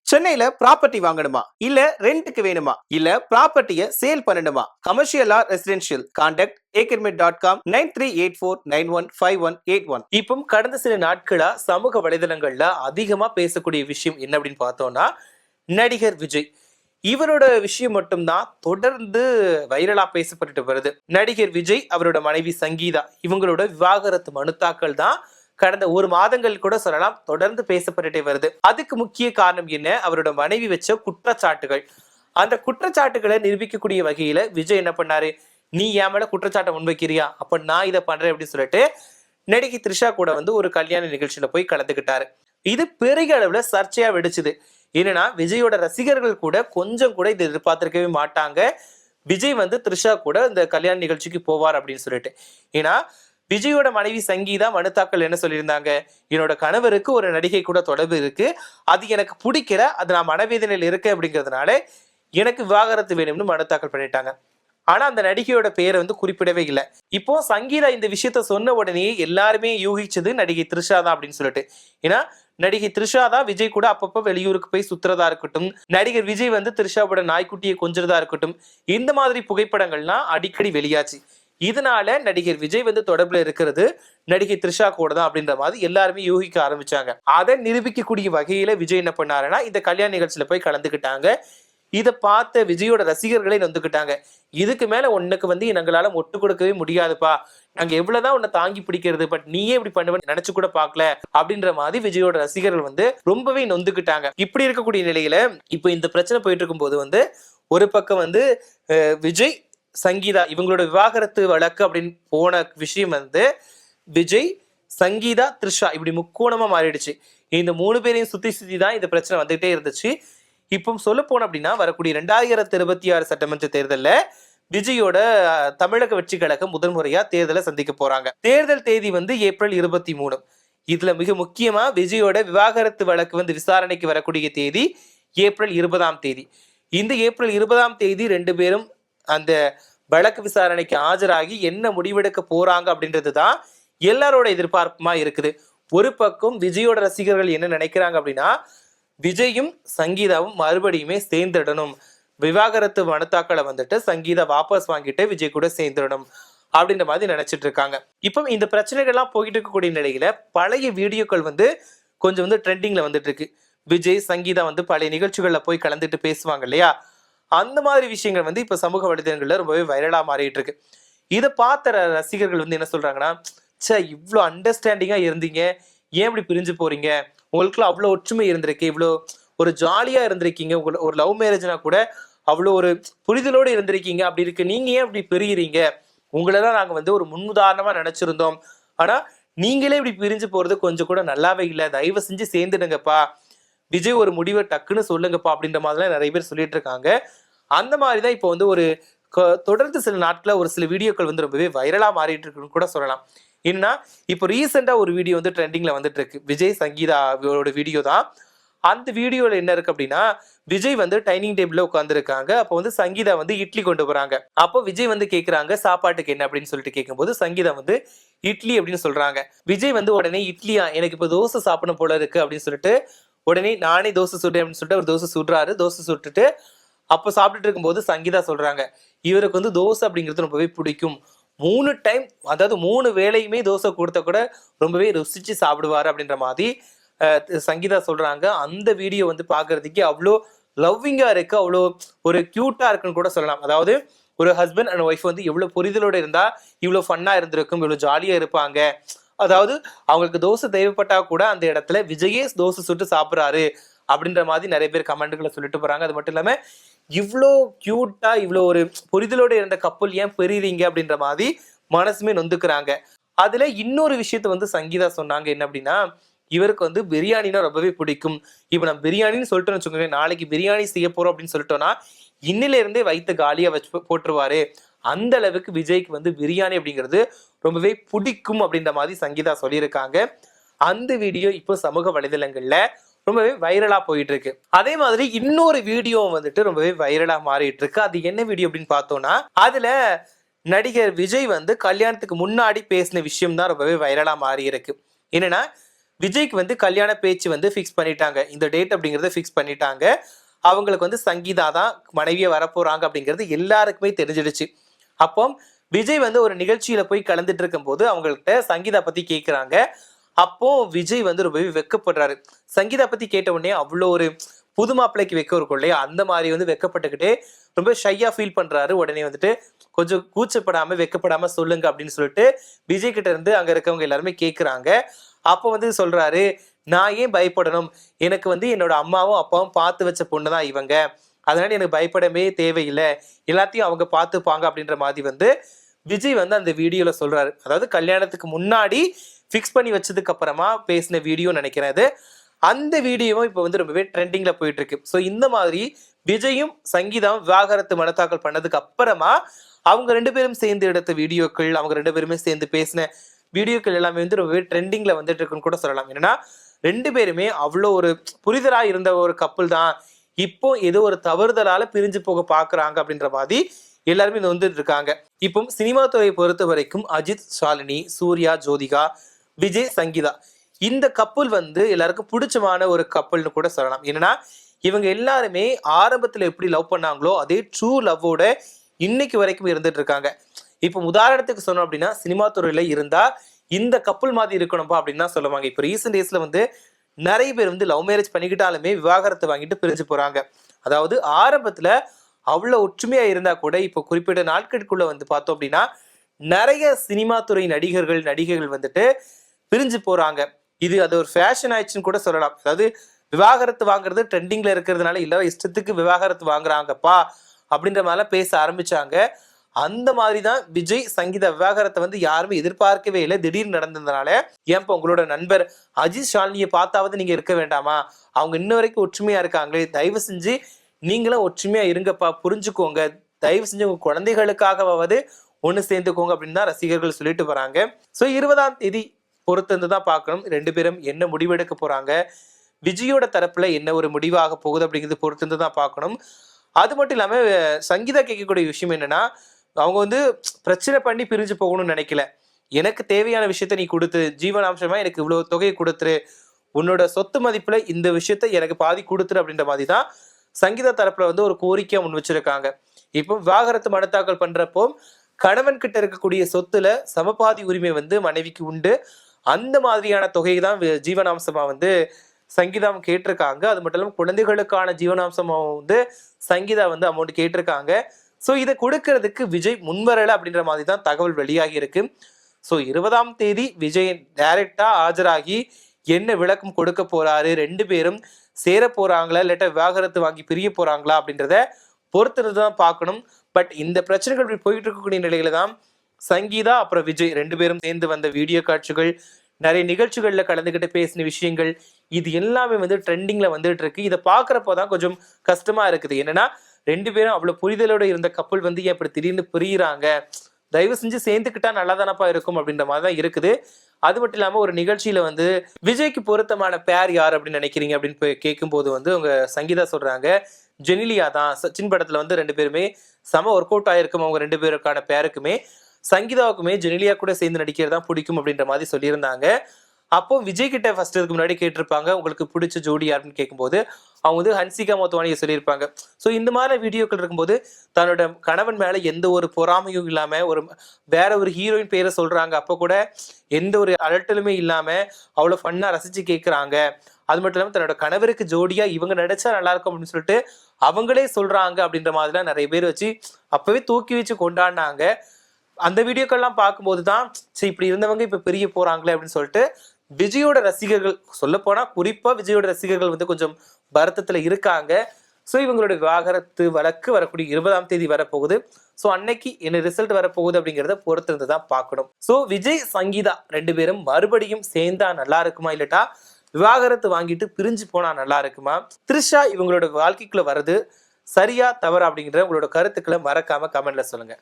சென்னையில ப்ராப்பர்ட்டி வாங்கணுமா இல்ல ரெண்டுக்கு வேணுமா இல்ல ப்ராப்பர்ட்டியை சேல் பண்ணணுமா? Commercial R residential? Contact akermit.com 9384915181. இப்போ கடந்த சில நாட்களா சமூக வலைதளங்கள்ல அதிகமா பேசக்கூடிய விஷயம் என்ன அப்படின்னு பார்த்தோம்னா, நடிகர் விஜய் இவரோட விஷயம் மட்டும்தான் தொடர்ந்து வைரலா பேசப்பட்டு வருது. நடிகர் விஜய், அவரோட மனைவி சங்கீதா இவங்களோட விவாகரத்து மனு தாக்கல் தான் கடந்த ஒரு மாதங்கள் கூட சொல்லலாம் தொடர்ந்து பேசப்பட்டுட்டே வருது. அதுக்கு முக்கிய காரணம் என்ன? அவரோட மனைவி வச்ச குற்றச்சாட்டுகள். அந்த குற்றச்சாட்டுகளை நிரூபிக்கக்கூடிய வகையில விஜய் என்ன பண்ணாரு, நீ என் மேல குற்றச்சாட்டை முன்வைக்கிறியா, அப்ப நான் இதை பண்றேன் அப்படின்னு சொல்லிட்டு நடிகை த்ரிஷா கூட வந்து ஒரு கல்யாண நிகழ்ச்சியில போய் கலந்துக்கிட்டாரு. இது பெரிய அளவுல சர்ச்சையா வெடிச்சுது. என்னன்னா, விஜயோட ரசிகர்கள் கூட கொஞ்சம் கூட இதை எதிர்பார்த்திருக்கவே மாட்டாங்க, விஜய் வந்து த்ரிஷா கூட இந்த கல்யாண நிகழ்ச்சிக்கு போவார் அப்படின்னு சொல்லிட்டு. ஏன்னா, விஜயோட மனைவி சங்கீதா மனு தாக்கல் என்ன சொல்லியிருந்தாங்க, என்னோட கணவருக்கு ஒரு நடிகை கூட தொடர்பு இருக்கு, அது எனக்கு பிடிக்கல, அது நான் மனவேதனையில் இருக்கேன் அப்படிங்கிறதுனால எனக்கு விவாகரத்து வேணும்னு மனு தாக்கல் பண்ணிட்டாங்க. ஆனா அந்த நடிகையோட பேரை வந்து குறிப்பிடவே இல்லை. இப்போ சங்கீதா இந்த விஷயத்த சொன்ன உடனே எல்லாருமே யூகிச்சது நடிகை த்ரிஷா தான் அப்படின்னு சொல்லிட்டு. ஏன்னா நடிகை த்ரிஷா தான் விஜய் கூட அப்பப்போ வெளியூருக்கு போய் சுத்துறதா இருக்கட்டும், நடிகர் விஜய் வந்து த்ரிஷாவோட நாய்க்குட்டியை கொஞ்சறதா இருக்கட்டும், இந்த மாதிரி புகைப்படங்கள்லாம் அடிக்கடி வெளியாச்சு. இதனால நடிகர் விஜய் வந்து தொடர்புல இருக்கிறது நடிகை த்ரிஷா கூட தான் அப்படின்ற மாதிரி எல்லாருமே யூகிக்க ஆரம்பிச்சாங்க. அதை நிரூபிக்கக்கூடிய வகையில விஜய் என்ன பண்ணாருன்னா இந்த கல்யாண நிகழ்ச்சியில போய் கலந்துக்கிட்டாங்க. இதை பார்த்த விஜயோட ரசிகர்களே நொந்துக்கிட்டாங்க. இதுக்கு மேல உனக்கு வந்து எங்களால ஒட்டு கொடுக்கவே முடியாதுப்பா, நாங்க எவ்வளவுதான் உன்னை தாங்கி பிடிக்கிறது, பட் நீயே இப்படி பண்ணுவேன்னு நினைச்சு கூட பாக்கல அப்படின்ற மாதிரி விஜயோட ரசிகர்கள் வந்து ரொம்பவே நொந்துக்கிட்டாங்க. இப்படி இருக்கக்கூடிய நிலையில இப்ப இந்த பிரச்சனை போயிட்டு இருக்கும் போது வந்து ஒரு பக்கம் வந்து விஜய் சங்கீதா இவங்களோட விவாகரத்து வழக்கு அப்படின்னு போன விஷயம் வந்து விஜய் சங்கீதா த்ரிஷா இப்படி முக்கோணமா மாறிடுச்சு. இந்த 3 பேரையும் சுத்தி சுத்தி தான் இந்த பிரச்சனை வந்துகிட்டே இருந்துச்சு. இப்போ சொல்ல போன அப்படின்னா வரக்கூடிய 2026 சட்டமன்ற தேர்தலில் விஜயோட தமிழக வெற்றி கழகம் முதல் முறையா தேர்தலை சந்திக்க போறாங்க. தேர்தல் தேதி வந்து ஏப்ரல் 23. இதுல மிக முக்கியமா விஜயோட விவாகரத்து வழக்கு வந்து விசாரணைக்கு வரக்கூடிய தேதி ஏப்ரல் 20. இந்த ஏப்ரல் 20 2 பேரும் அந்த வழக்கு விசாரணைக்கு ஆஜராகி என்ன முடிவெடுக்க போறாங்க அப்படின்றது தான் எல்லாரோட எதிர்பார்ப்புமா இருக்குது. ஒரு பக்கம் விஜயோட ரசிகர்கள் என்ன நினைக்கிறாங்க அப்படின்னா, விஜயும் சங்கீதாவும் மறுபடியுமே சேர்ந்துடணும், விவாகரத்து மனுத்தாக்களை வந்துட்டு சங்கீதா வாபஸ் வாங்கிட்டு விஜய் கூட சேர்ந்துடணும் அப்படின்ற மாதிரி நினைச்சிட்டு இருக்காங்க. இப்போ இந்த பிரச்சனைகள்லாம் போயிட்டு இருக்கக்கூடிய நிலையில பழைய வீடியோக்கள் வந்து கொஞ்சம் வந்து ட்ரெண்டிங்ல வந்துட்டு இருக்கு. விஜய் சங்கீதா வந்து பழைய நிகழ்ச்சிகள்ல போய் கலந்துட்டு பேசுவாங்க இல்லையா, அந்த மாதிரி விஷயங்கள் வந்து இப்ப சமூக வலைதளங்கள்ல ரொம்பவே வைரலா மாறிட்டு இருக்கு. இதை பார்த்த ரசிகர்கள் வந்து என்ன சொல்றாங்கன்னா, சே இவ்வளோ அண்டர்ஸ்டாண்டிங்கா இருந்தீங்க, ஏன் இப்படி பிரிஞ்சு போறீங்க, உங்களுக்குள்ள அவ்வளோ ஒற்றுமை இருந்திருக்கு, இவ்வளோ ஒரு ஜாலியா இருந்திருக்கீங்க, ஒரு லவ் மேரேஜ்னா கூட அவ்வளோ ஒரு புரிதலோடு இருந்திருக்கீங்க, அப்படி இருக்கு நீங்க ஏன் இப்படி பிரிகிறீங்க, உங்களெல்லாம் நாங்க வந்து ஒரு முன்னுதாரணமா நினைச்சிருந்தோம், ஆனா நீங்களே இப்படி பிரிஞ்சு போறது கொஞ்சம் கூட நல்லாவே இல்லை, தயவு செஞ்சு சேர்ந்துடுங்கப்பா, விஜய் ஒரு முடிவை டக்குன்னு சொல்லுங்கப்பா அப்படின்ற மாதிரிலாம் நிறைய பேர் சொல்லிட்டு இருக்காங்க. அந்த மாதிரிதான் இப்போ வந்து ஒரு தொடர்ந்து சில நாட்கள ஒரு சில வீடியோக்கள் வந்து ரொம்பவே வைரலா மாறிட்டு இருக்குன்னு கூட சொல்லலாம். என்னன்னா இப்போ ரீசெண்டா ஒரு வீடியோ வந்து ட்ரெண்டிங்ல வந்துட்டு இருக்கு, விஜய் சங்கீதாவோட வீடியோ தான். அந்த வீடியோல என்ன இருக்கு அப்படின்னா, விஜய் வந்து டைனிங் டேபிள்ல உட்காந்துருக்காங்க. அப்போ வந்து சங்கீதா வந்து இட்லி கொண்டு போறாங்க. அப்போ விஜய் வந்து கேட்கறாங்க சாப்பாட்டுக்கு என்ன அப்படின்னு சொல்லிட்டு கேட்கும்போது சங்கீதா வந்து இட்லி அப்படின்னு சொல்றாங்க. விஜய் வந்து உடனே இட்லியா, எனக்கு இப்போ தோசை சாப்பிடணும் போல இருக்கு அப்படின்னு சொல்லிட்டு உடனே நானே தோசை சுடுறேன் அப்படின்னு சொல்லிட்டு ஒரு தோசை சுடுறாரு. தோசை சுட்டுட்டு அப்போ சாப்பிட்டுட்டு இருக்கும்போது சங்கீதா சொல்றாங்க, இவருக்கு வந்து தோசை அப்படிங்கிறது ரொம்பவே பிடிக்கும், 3 டைம் அதாவது 3 வேளையுமே தோசை கொடுத்த கூட ரொம்பவே ருசிச்சு சாப்பிடுவாரு அப்படின்ற மாதிரி சங்கீதா சொல்றாங்க. அந்த வீடியோ வந்து பாக்குறதுக்கு அவ்வளோ லவ்விங்கா இருக்கு, அவ்வளோ ஒரு கியூட்டா இருக்குன்னு கூட சொல்லலாம். அதாவது ஒரு ஹஸ்பண்ட் அண்ட் ஒய்ஃப் வந்து எவ்வளவு புரிதலோட இருந்தா இவ்வளவு ஃபன்னா இருந்திருக்கும், இவ்வளவு ஜாலியா இருப்பாங்க. அதாவது அவங்களுக்கு தோசை தேவைப்பட்டா கூட அந்த இடத்துல விஜயே தோசை சுட்டு சாப்பிட்றாரு அப்படின்ற மாதிரி நிறைய பேர் கமெண்ட்களை சொல்லிட்டு போறாங்க. அது மட்டும் இல்லாம இவ்வளோ கியூட்டா இவ்வளோ ஒரு புரிதலோட இருந்த கப்பல் ஏன் பெரியறீங்க அப்படின்ற மாதிரி மனசுமே நொந்துக்கிறாங்க. அதுல இன்னொரு விஷயத்த வந்து சங்கீதா சொன்னாங்க, என்ன அப்படின்னா, இவருக்கு வந்து பிரியாணினா ரொம்பவே பிடிக்கும். இப்ப நம்ம பிரியாணின்னு சொல்லிட்டோம்னு வச்சுக்கோங்க, நாளைக்கு பிரியாணி செய்ய போறோம் அப்படின்னு சொல்லிட்டோம்னா இன்னில இருந்தே வைத்த காலியா வச்சு போட்டுருவாரு, அந்த அளவுக்கு விஜய்க்கு வந்து பிரியாணி அப்படிங்கிறது ரொம்பவே பிடிக்கும் அப்படின்ற மாதிரி சங்கீதா சொல்லியிருக்காங்க. அந்த வீடியோ இப்போ சமூக வலைதளங்கள்ல ரொம்பவே வைரலா போயிட்டு இருக்கு. அதே மாதிரி இன்னொரு வீடியோ வந்துட்டு ரொம்பவே வைரலா மாறிட்டு இருக்கு. அது என்ன வீடியோ அப்படின்னு பார்த்தோம்னா, அதுல நடிகர் விஜய் வந்து கல்யாணத்துக்கு முன்னாடி பேசின விஷயம் தான் ரொம்பவே வைரலா மாறி இருக்கு. என்னன்னா, விஜய்க்கு வந்து கல்யாண பேச்சு வந்து ஃபிக்ஸ் பண்ணிட்டாங்க. இந்த டேட் அப்படிங்கறத ஃபிக்ஸ் பண்ணிட்டாங்க. அவங்களுக்கு வந்து சங்கீதா தான் மனைவியா வரப்போறாங்க அப்படிங்கிறது எல்லாருக்குமே தெரிஞ்சிடுச்சு. அப்போ விஜய் வந்து ஒரு நிகழ்ச்சியில போய் கலந்துட்டு இருக்கும்போது அவங்கள்ட்ட சங்கீதா பத்தி கேட்கிறாங்க. அப்போ விஜய் வந்து ரொம்பவே வெட்கப்படுறாரு. சங்கீதா பத்தி கேட்ட உடனே அவ்வளோ ஒரு புது மாப்பிள்ளைக்கு வெக்கம் இருக்கும் இல்லையா, அந்த மாதிரி வந்து வெக்கப்பட்டுக்கிட்டே ரொம்ப ஷையா ஃபீல் பண்றாரு. உடனே வந்துட்டு கொஞ்சம் கூச்சப்படாம வெக்கப்படாம சொல்லுங்க அப்படின்னு சொல்லிட்டு விஜய் கிட்ட இருந்து அங்க இருக்கவங்க எல்லாருமே கேட்குறாங்க. அப்போ வந்து சொல்றாரு, நான் ஏன் பயப்படணும், எனக்கு வந்து என்னோட அம்மாவும் அப்பாவும் பார்த்து வச்ச பொண்ணு தான் இவங்க, அதனால எனக்கு பயப்படவே தேவையில்லை, எல்லாத்தையும் அவங்க பார்த்துப்பாங்க அப்படின்ற மாதிரி வந்து விஜய் வந்து அந்த வீடியோல சொல்றாரு. அதாவது கல்யாணத்துக்கு முன்னாடி ஃபிக்ஸ் பண்ணி வச்சதுக்கு அப்புறமா பேசின வீடியோ நினைக்கிறேன் அது. அந்த வீடியோவும் இப்போ வந்து ரொம்பவே ட்ரெண்டிங்ல போயிட்டு இருக்கு. ஸோ இந்த மாதிரி விஜயும் சங்கீதாவும் விவாகரத்து மனு தாக்கல் பண்ணதுக்கு அப்புறமா அவங்க 2 பேரும் சேர்ந்து எடுத்த வீடியோக்கள், அவங்க 2 பேருமே சேர்ந்து பேசின வீடியோக்கள் எல்லாமே வந்து ரொம்பவே ட்ரெண்டிங்ல வந்துட்டு இருக்குன்னு கூட சொல்லலாம். என்னன்னா 2 பேருமே அவ்வளோ ஒரு புரிதலா இருந்த ஒரு கப்பல் தான் இப்போ ஏதோ ஒரு தவறுதலால பிரிஞ்சு போக பாக்குறாங்க அப்படின்ற மாதிரி எல்லாருமே இந்த வந்துட்டு இருக்காங்க. இப்போ சினிமா துறையை பொறுத்த வரைக்கும் அஜித், ஷாலினி, சூர்யா, ஜோதிகா, விஜய், சங்கீதா இந்த கப்பல் வந்து எல்லாருக்கும் பிடிச்சமான ஒரு கப்பல்னு கூட சொல்லலாம். என்னன்னா இவங்க எல்லாருமே ஆரம்பத்துல எப்படி லவ் பண்ணாங்களோ அதே ட்ரூ லவ்வோட இன்னைக்கு வரைக்கும் இருந்துட்டு இருக்காங்க. இப்போ உதாரணத்துக்கு சொன்னோம் அப்படின்னா சினிமா துறையில இருந்தா இந்த கப்பல் மாதிரி இருக்கணும்பா அப்படின்னு தான் சொல்லுவாங்க. இப்போ ரீசெண்ட் டேஸ்ல வந்து நிறைய பேர் வந்து லவ் மேரேஜ் பண்ணிக்கிட்டாலுமே விவாகரத்தை வாங்கிட்டு பிரிஞ்சு போறாங்க. அதாவது ஆரம்பத்துல அவ்வளவு ஒற்றுமையா இருந்தா கூட இப்போ குறிப்பிட்ட நாட்களுக்குள்ள வந்து பார்த்தோம் அப்படின்னா நிறைய சினிமா துறை நடிகர்கள் நடிகைகள் வந்துட்டு பிரிஞ்சு போறாங்க. அது ஒரு ஃபேஷன் ஆயிடுச்சுன்னு கூட சொல்லலாம். அதாவது விவாகரத்து வாங்குறது ட்ரெண்டிங்ல இருக்கிறதுனால இல்ல இஷ்டத்துக்கு விவாகரத்து வாங்குறாங்கப்பா அப்படின்ற மாதிரிலாம் பேச ஆரம்பிச்சாங்க. அந்த மாதிரி தான் விஜய் சங்கீதா விவாகரத்தை வந்து யாருமே எதிர்பார்க்கவே இல்லை. திடீர்னு நடந்ததுனால ஏன்ப்பா உங்களோட நண்பர் அஜித் ஷாலினியை பார்த்தாவது நீங்க இருக்க வேண்டாமா, அவங்க இன்ன வரைக்கும் ஒற்றுமையா இருக்காங்களே, தயவு செஞ்சு நீங்களும் ஒற்றுமையா இருங்கப்பா, புரிஞ்சுக்கோங்க, தயவு செஞ்சு உங்க குழந்தைகளுக்காகவாவது ஒன்று சேர்ந்துக்கோங்க அப்படின்னு தான் ரசிகர்கள் சொல்லிட்டு வராங்க. ஸோ 20ஆம் தேதி பொறுத்து தான் பார்க்கணும் 2 பேரும் என்ன முடிவெடுக்க போறாங்க, விஜயோட தரப்புல என்ன ஒரு முடிவாக போகுது அப்படிங்கிறது பொறுத்து தான் பார்க்கணும். அது மட்டும் இல்லாம சங்கீதா கேட்கக்கூடிய விஷயம் என்னன்னா, அவங்க வந்து பிரச்சனை பண்ணி பிரிஞ்சு போகணும்னு நினைக்கல. எனக்கு தேவையான விஷயத்த நீ கொடுத்து, ஜீவனாம்சமா எனக்கு இவ்வளவு தொகையை கொடுத்துரு, உன்னோட சொத்து மதிப்புல இந்த விஷயத்த எனக்கு பாதி கொடுத்துரு அப்படின்ற மாதிரி தான் சங்கீதா தரப்புல வந்து ஒரு கோரிக்கையா முன் வச்சிருக்காங்க. இப்போ விவாகரத்து மனு தாக்கல் பண்றப்போ கணவன் கிட்ட இருக்கக்கூடிய சொத்துல சமபாதி உரிமை வந்து மனைவிக்கு உண்டு. அந்த மாதிரியான தொகையை தான் ஜீவனாம்சமா வந்து சங்கீதாவும் கேட்டிருக்காங்க. அது மட்டும் இல்லாமல் குழந்தைகளுக்கான ஜீவனாம்சமா வந்து சங்கீதா வந்து அமௌண்ட் கேட்டிருக்காங்க. ஸோ இதை கொடுக்கறதுக்கு விஜய் முன்வரலை அப்படின்ற மாதிரி தான் தகவல் வெளியாகி இருக்கு. ஸோ 20ஆம் தேதி விஜய் டைரக்டா ஆஜராகி என்ன விளக்கம் கொடுக்க போறாரு, 2 பேரும் சேர போறாங்களா இல்லாட்ட விவாகரத்து வாங்கி பிரிய போறாங்களா அப்படின்றத பொறுத்துறது தான் பார்க்கணும். பட் இந்த பிரச்சனைகள் இப்படி போயிட்டு இருக்கக்கூடிய நிலையில தான் சங்கீதா அப்புறம் விஜய் 2 பேரும் சேர்ந்து வந்த வீடியோ காட்சிகள், நிறைய நிகழ்ச்சிகள்ல கலந்துகிட்டு பேசின விஷயங்கள், இது எல்லாமே வந்து ட்ரெண்டிங்ல வந்துட்டு இருக்கு. இதை பாக்குறப்போதான் கொஞ்சம் கஷ்டமா இருக்குது. என்னன்னா 2 பேரும் அவ்வளவு புரிதலோட இருந்த கப்பல் வந்து ஏன் இப்படி திடீர்னு பிரியிறாங்க, தயவு செஞ்சு சேர்ந்துக்கிட்டா நல்லா தானப்பா இருக்கும் அப்படின்ற மாதிரி தான் இருக்குது. அது மட்டும் இல்லாம ஒரு நிகழ்ச்சியில வந்து விஜய்க்கு பொருத்தமான பேர் யார் அப்படின்னு நினைக்கிறீங்க அப்படின்னு போய் கேட்கும்போது வந்து அவங்க சங்கீதா சொல்றாங்க ஜெனிலியா தான். சச்சின் படத்துல வந்து 2 பேருமே செம ஒர்க் அவுட் ஆயிருக்கும். அவங்க 2 பேருக்கான பேருக்குமே சங்கீதாவுக்குமே ஜெனிலியா கூட சேர்ந்து நடிக்கிறது தான் பிடிக்கும் அப்படின்ற மாதிரி சொல்லியிருந்தாங்க. அப்போ விஜய் கிட்ட ஃபர்ஸ்ட் இதுக்கு முன்னாடி கேட்டிருப்பாங்க உங்களுக்கு பிடிச்ச ஜோடி யாருன்னு கேட்கும்போது அவங்க வந்து ஹன்சிகா மோத்வானியை சொல்லியிருப்பாங்க. ஸோ இந்த மாதிரி வீடியோக்கள் இருக்கும்போது தன்னோட கணவன் மேல எந்த ஒரு பொறாமையும் இல்லாம வேற ஒரு ஹீரோயின் பேரை சொல்றாங்க. அப்போ கூட எந்த ஒரு அலட்டலுமே இல்லாம அவ்வளவு ஃபன்னா ரசிச்சு கேட்கிறாங்க. அது மட்டும் இல்லாமல் தன்னோட கணவருக்கு ஜோடியா இவங்க நடிச்சா நல்லா இருக்கும் அப்படின்னு சொல்லிட்டு அவங்களே சொல்றாங்க அப்படின்ற மாதிரிலாம் நிறைய பேர் வச்சு அப்பவே தூக்கி வச்சு கொண்டாடினாங்க. அந்த வீடியோக்கள்லாம் பார்க்கும்போது தான் சரி இப்படி இருந்தவங்க இப்ப பிரிய போறாங்களே அப்படின்னு சொல்லிட்டு விஜயோட ரசிகர்கள், சொல்ல போனா குறிப்பா விஜயோட ரசிகர்கள் வந்து கொஞ்சம் வருத்தத்துல இருக்காங்க. ஸோ இவங்களோட விவாகரத்து வழக்கு வரக்கூடிய 20ஆம் தேதி வரப்போகுது. ஸோ அன்னைக்கு என்ன ரிசல்ட் வரப்போகுது அப்படிங்கிறத பொறுத்திருந்து தான் பார்க்கணும். ஸோ விஜய் சங்கீதா 2 பேரும் மறுபடியும் சேர்ந்தா நல்லா இருக்குமா இல்லட்டா விவாகரத்து வாங்கிட்டு பிரிஞ்சு போனா நல்லா இருக்குமா, த்ரிஷா இவங்களோட வாழ்க்கைக்குள்ள வர்றது சரியா தவறா அப்படிங்கிற உங்களோட கருத்துக்களை மறக்காம கமெண்ட்ல சொல்லுங்க.